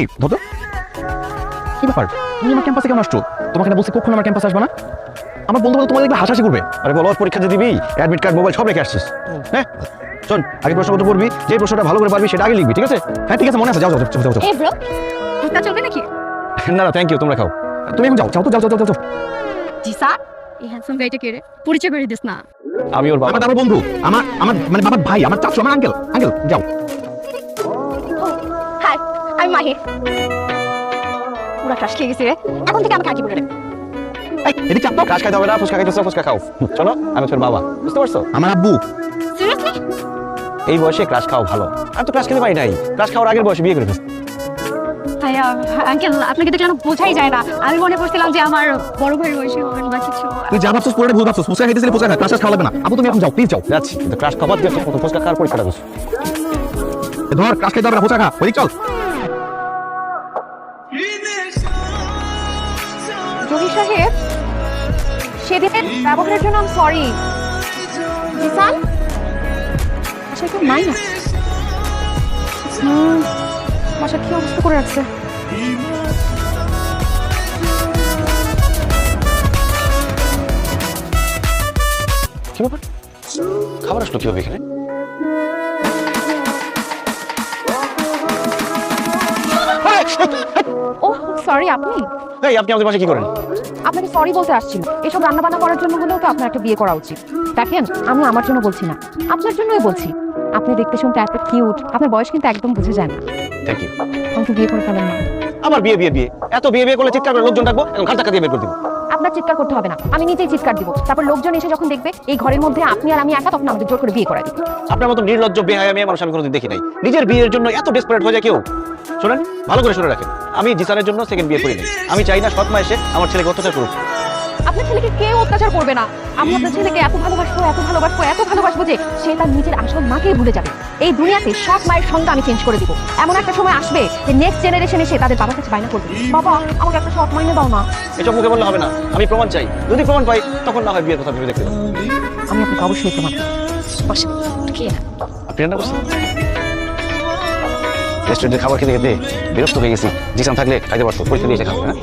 এই ধরো কি ব্যাপার তুমি আমার ক্যাম্পাসে কেন আসছো? তোমাকে না বলছি কখন আমার ক্যাম্পাসে আসবে না? আমার বন্ধু তোমার দেখবে হাসাহাসি করবে। আরে বলো পরীক্ষা দিয়ে দিবি, অ্যাডমিট কার্ড মোবাইল সব রেখে আসছিস। হ্যাঁ শোন, আগে প্রশ্নপত্র পড়বি, যে প্রশ্নটা ভালো করে পারবি সেটা আগে লিখবি, ঠিক আছে? হ্যাঁ ঠিক আছে, মনে আছে, যাও যাও যাও যাও। এই ব্রো এটা চলবে নাকি? না না থ্যাংক ইউ, তোমরা খাও। তুমি এখন যাও যাও তো যাও যাও যাও যাও। জি স্যার, এই হ্যান্ডসাম গাইটা কে রে? পরিচয় করে দিস না। আমি ওর বাবা। আমার দাদা বন্ধু, আমার আমার মানে বাবার ভাই, আমার চাচু, আমার আঙ্কেল। আঙ্কেল যাও। হাই, আমি মাহি। পুরা ক্রাশ খেয়ে গেছি রে, এখন থেকে আমাকে আগে বলে রে। এই এদিকে চাপ দাও। ক্রাশ খাইতে হবে না, ফুচকা খাইতেছো, ফুচকা খাও। শোনো, আমি তোর বাবা, বুঝতে পারছো? আমার আব্বু। সিরিয়াসলি? এই বয়সে ক্রাশ খাও ভালো। আমি তো ক্রাশ খেতে পারি নাই, ক্রাশ খাওয়ার আগের বয়সে বিয়ে করে ফেলছি। ভাইয়া আঙ্কেল, আপনাকে তো কেন বোঝাই যায় না। আমি মনে করছিলাম যে আমার বড় ভাইয়ের বয়সী হবেন বা কিছু। তুই যা ভাবছিস পুরোটা ভুল ভাবছিস। ফুচকা খাইতেছিলি, ফুচকা খা, ক্লাস খাওয়া লাগবে না। আব্বু তুমি এখন যাও, প্লিজ যাও। যাচ্ছি, কিন্তু ক্রাশ খাবার দিয়ে প্রথম ফুচকা খাওয়ার পরীক্ষাটা করছি। ধর ক্লাস খাইতে হবে না, ফুচকা খা, ওই চল। যোগী সাহেব, সেদিনের ব্যবহারের জন্য আমি সরি। জিসান আচ্ছা একটু নাই না, বাসা কি অবস্থা করে রাখছে। কি ব্যাপার, খাবার আসলো কিভাবে এখানে? ও সরি, আপনি এই আপনি আমাদের বাসায় কি করেন? আপনাকে সরি বলতে আসছিল। এসব রান্না বান্না করার জন্য হলেও তো আপনার একটা বিয়ে করা উচিত। দেখেন, আমি আমার জন্য বলছি না, আপনার জন্যই বলছি। আপনি দেখতে শুনতে এত কিউট, আপনার বয়স কিন্তু একদম বুঝে যায় না। Thank you. আমাকে বিয়ে করে ফেলেন না। আবার বিয়ে বিয়ে বিয়ে, এত বিয়ে বিয়ে করলে চিৎকার করে লোকজন ডাকবো, এখন ঘাট ধাক্কা দিয়ে বের করে দিব। আপনার চিৎকার করতে হবে না, আমি নিজেই চিৎকার দিব। তারপর লোকজন এসে যখন দেখবে এই ঘরের মধ্যে আপনি আর আমি একা, তখন আমাদের জোর করে বিয়ে করা দিবে। আপনার মতো নির্লজ্জ বেহায়া মেয়ে মানুষ আমি কোনোদিন দেখি নাই। নিজের বিয়ের জন্য এত ডেসপারেট হয়ে যায় কেউ? শোনেন, ভালো করে শুনে রাখেন, আমি জিসানের জন্য সেকেন্ড বিয়ে করিনি। আমি চাই না সৎ মা এসে আমার ছেলেকে অত্যাচার করুক। আপনার ছেলেকে কেউ অত্যাচার করবে না। আমি আপনার ছেলেকে এত ভালোবাসবো, এত ভালোবাসবো, এত ভালোবাসবো যে সে তার নিজের আসল মাকেই ভুলে যাবে। এই দুনিয়াতে সব মায়ের সঙ্গে আমি চেঞ্জ করে দিব। এমন একটা সময় আসবে যে নেক্সট জেনারেশন এসে তাদের বাবার কাছে বায়না করবে, বাবা আমাকে একটা সৎ মাইনে দাও না। এসব মুখে বললে হবে না, আমি প্রমাণ চাই। যদি প্রমাণ পাই তখন না হয় বিয়ের কথা ভেবে দেখতে পাবো। আমি আপনাকে অবশ্যই প্রমাণ দেব। বসে খেয়ে নেন। আপনি রান্না করছেন? রেস্টুরেন্টের খাবার খেতে খেতে বিরক্ত হয়ে গেছি। জিসান থাকলে খাইতে পারতো, পরীক্ষা দিয়ে এসে খাবো। হ্যাঁ